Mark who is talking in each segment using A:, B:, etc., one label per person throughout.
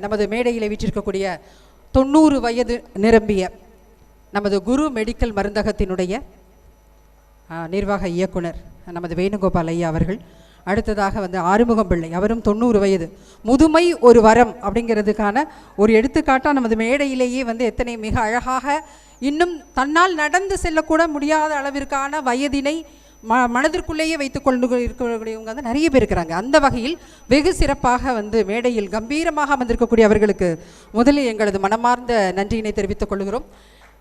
A: நமது மேடையில் வீற்றிருக்கக்கூடிய 90 வயது நிரம்பிய நமது குரு மெடிக்கல் மருந்தகத்தினுடைய நிர்வாக இயக்குனர் நமது வேணுகோபால் ஐயா அவர்கள். அடுத்ததாக ஆறுமுகம் பிள்ளை, அவரும் 90 வயது. முதுமை ஒரு வரம் அப்படிங்கிறதுக்கான ஒரு எடுத்துக்காட்டாக நமது மேடையிலேயே எத்தனை மிக அழகாக இன்னும் தன்னால் நடந்து செல்லக்கூட முடியாத அளவிற்கான வயதினை மனதிற்குள்ளேயே வைத்துக் கொண்டு இருக்கக்கூடியவங்க நிறைய பேர் இருக்கிறாங்க. அந்த வகையில் வெகு சிறப்பாக மேடையில் கம்பீரமாக வந்திருக்கக்கூடிய அவர்களுக்கு முதலில் எங்களது மனமார்ந்த நன்றியினை தெரிவித்துக் கொள்கிறோம்.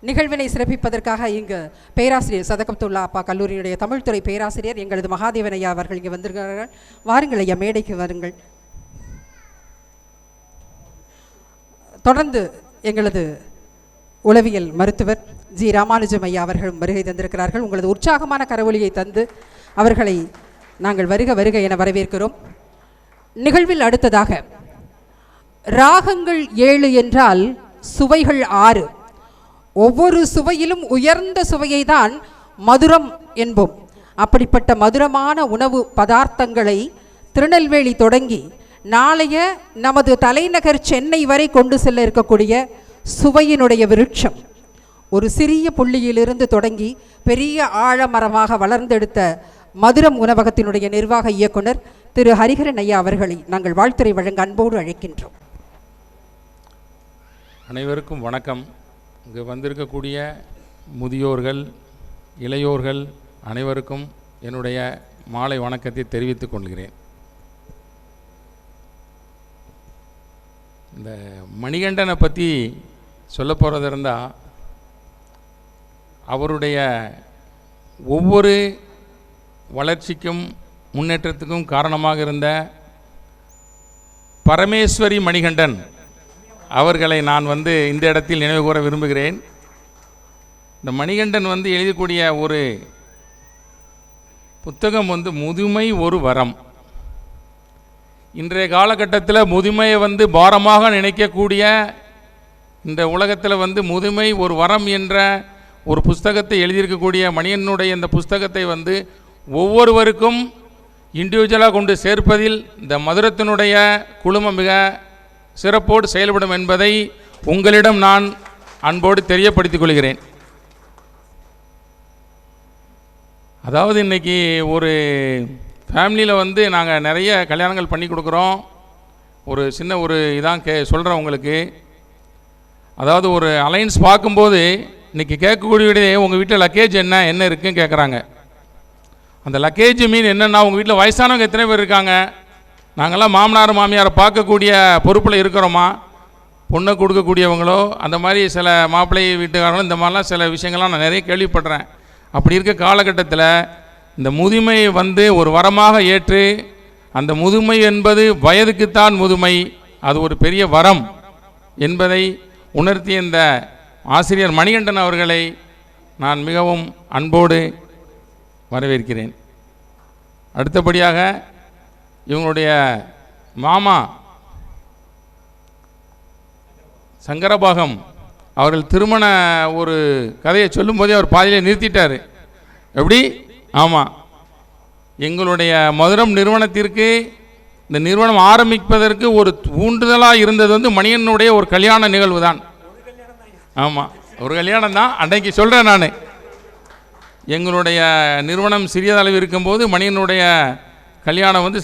A: நிகழ்வினை சிறப்பிப்பதற்காக இங்கு பேராசிரியர் சதகத்துல்லா அப்பா கல்லூரியுடைய தமிழ்துறை பேராசிரியர் எங்களது மகாதேவன் ஐயா அவர்கள் இங்கே வந்திருக்கிறார்கள். வாருங்கள் ஐயா, மேடைக்கு வாருங்கள். தொடர்ந்து எங்களது உளவியல் மருத்துவர் ஜி ராமானுஜம் ஐயா அவர்களும் வருகை தந்திருக்கிறார்கள். உங்களது உற்சாகமான கரவொலியை தந்து அவர்களை நாங்கள் வருக வருக என வரவேற்கிறோம். நிகழ்வில் அடுத்ததாக ராகங்கள் 7 என்றால் சுவைகள் 6. ஒவ்வொரு சுவையிலும் உயர்ந்த சுவையை தான் மதுரம் என்போம். அப்படிப்பட்ட மதுரமான உணவு பதார்த்தங்களை திருநெல்வேலி தொடங்கி நாளைய நமது தலைநகர் சென்னை வரை கொண்டு செல்ல இருக்கக்கூடிய சுவையினுடைய விருட்சம் ஒரு சிறிய புள்ளியிலிருந்து தொடங்கி பெரிய ஆழமரமாக வளர்ந்தெடுத்த மதுரம் உணவகத்தினுடைய நிர்வாக இயக்குனர் திரு ஹரிஹரன் ஐயா அவர்களை நாங்கள் வாழ்த்துரை வழங்க அன்போடு அழைக்கின்றோம்.
B: அனைவருக்கும் வணக்கம். இங்கு வந்திருக்கக்கூடிய முதியோர்கள், இளையோர்கள் அனைவருக்கும் என்னுடைய மாலை வணக்கத்தை தெரிவித்துக் கொள்கிறேன். இந்த மணிகண்டனை பற்றி சொல்ல போகிறது இருந்தால், அவருடைய ஒவ்வொரு வளர்ச்சிக்கும் முன்னேற்றத்துக்கும் காரணமாக இருந்த பரமேஸ்வரி மணிகண்டன் அவர்களை நான் இந்த இடத்தில் நினைவு கூற விரும்புகிறேன். இந்த மணிகண்டன் எழுதக்கூடிய ஒரு புத்தகம் முதுமை ஒரு வரம். இன்றைய காலகட்டத்தில் முதுமையை பாரமாக நினைக்கக்கூடிய இந்த உலகத்தில் முதுமை ஒரு வரம் என்ற ஒரு புஸ்தகத்தை எழுதியிருக்கக்கூடிய மணியனுடைய இந்த புஸ்தகத்தை ஒவ்வொருவருக்கும் இண்டிவிஜுவலாக கொண்டு சேர்ப்பதில் இந்த மதுரத்தினுடைய குழுமம் மிக சிறப்போடு செயல்படும் என்பதை உங்களிடம் நான் அன்போடு தெரியப்படுத்திக் கொள்கிறேன். அதாவது இன்றைக்கி ஒரு ஃபேமிலியில் நாங்கள் நிறைய கல்யாணங்கள் பண்ணி கொடுக்குறோம். ஒரு சின்ன ஒரு இதான் சொல்கிறேன் உங்களுக்கு. அதாவது ஒரு அலைன்ஸ் பார்க்கும்போது இன்றைக்கி கேட்கக்கூடியதே உங்கள் வீட்டில் லக்கேஜ் என்ன இருக்குன்னு கேட்குறாங்க. அந்த லக்கேஜ் மீன் என்னென்னா, உங்கள் வீட்டில் வயசானவங்க எத்தனை பேர் இருக்காங்க, நாங்கள்லாம் மாமனார் மாமியாரை பார்க்கக்கூடிய பொறுப்பில் இருக்கிறோமா, பொண்ணை கொடுக்கக்கூடியவங்களோ அந்த மாதிரி சில மாப்பிள்ளை வீட்டுக்காரங்களும் இந்த மாதிரிலாம் சில விஷயங்கள்லாம் நான் நிறைய கேள்விப்படுறேன். அப்படி இருக்க காலகட்டத்தில் இந்த முதுமை ஒரு வரமாக ஏற்று, அந்த முதுமை என்பது வயதுக்குத்தான் முதுமை, அது ஒரு பெரிய வரம் என்பதை உணர்த்திய இந்த ஆசிரியர் மணிகண்டன் அவர்களை நான் மிகவும் அன்போடு வரவேற்கிறேன். அடுத்தபடியாக இவங்களுடைய மாமா சங்கரபாகம் அவர்கள் திருமண ஒரு கதையை சொல்லும்போதே அவர் பாதியிலே நிறுத்திட்டார். எப்படி? ஆமாம், எங்களுடைய மதுரம் நிறுவனத்திற்கு இந்த நிறுவனம் ஆரம்பிப்பதற்கு ஒரு ஊண்டுதலாக இருந்தது மணியனுடைய ஒரு கல்யாண நிகழ்வு தான். ஆமாம், ஒரு கல்யாணம் தான். அன்றைக்கு சொல்கிறேன் நான், எங்களுடைய நிறுவனம் சிறிய அளவு இருக்கும்போது மணியனுடைய கல்யாணம்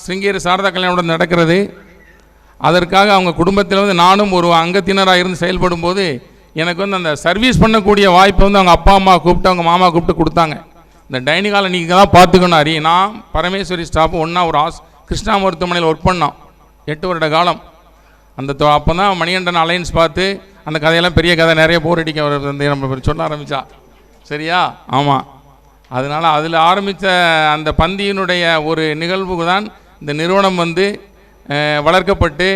B: சிருங்கேரி சாரதா கல்யாணம் நடக்கிறது. அதற்காக அவங்க குடும்பத்தில் நானும் ஒரு அங்கத்தினராக இருந்து செயல்படும் போது எனக்கு அந்த சர்வீஸ் பண்ணக்கூடிய வாய்ப்பை அவங்க அப்பா அம்மா கூப்பிட்டு அவங்க மாமா கூப்பிட்டு கொடுத்தாங்க. இந்த டைனிங் ஹாலை நீங்கள் தான் பார்த்துக்கணும். நான் பரமேஸ்வரி ஸ்டாஃப் ஒன்றா ஒரு கிருஷ்ணா மருத்துவமனையில் ஒர்க் பண்ணோம் 8 வருட காலம். அப்போ தான் மணிகண்டன் அலைன்ஸ் பார்த்து அந்த கதையெல்லாம் பெரிய கதை நிறைய போர் அடிக்க நம்ம சொல்ல ஆரம்பித்தா. சரியா? ஆமாம். அதனால் அதில் ஆரம்பித்த அந்த பந்தியினுடைய ஒரு நிகழ்வுக்கு தான் இந்த நிறுவனம் வளர்க்கப்பட்டு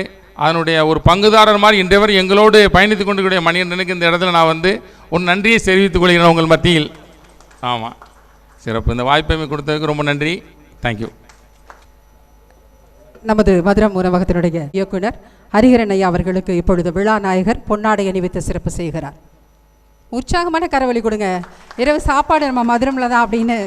B: அதனுடைய ஒரு பங்குதாரர் மாதிரி இன்றைவர் எங்களோடு பயணித்து கொண்டிருக்கிற மணிகண்டனுக்கு இந்த இடத்துல நான் ஒரு நன்றியை தெரிவித்துக் கொள்கிறேன் உங்கள் மத்தியில். ஆமாம், சிறப்பு. இந்த வாய்ப்பை கொடுத்ததுக்கு ரொம்ப நன்றி. தேங்க்யூ.
A: நமது மதுரம் உணவகத்தினுடைய இயக்குனர் ஹரிஹரன் ஐயா அவர்களுக்கு இப்பொழுது விழா நாயகர் பொன்னாடை அணிவித்து சிறப்பு செய்கிறார். உற்சாகமான கரவொலி கொடுங்க. இரவு சாப்பாடு நம்ம மதுரமில் தான் அப்படின்னு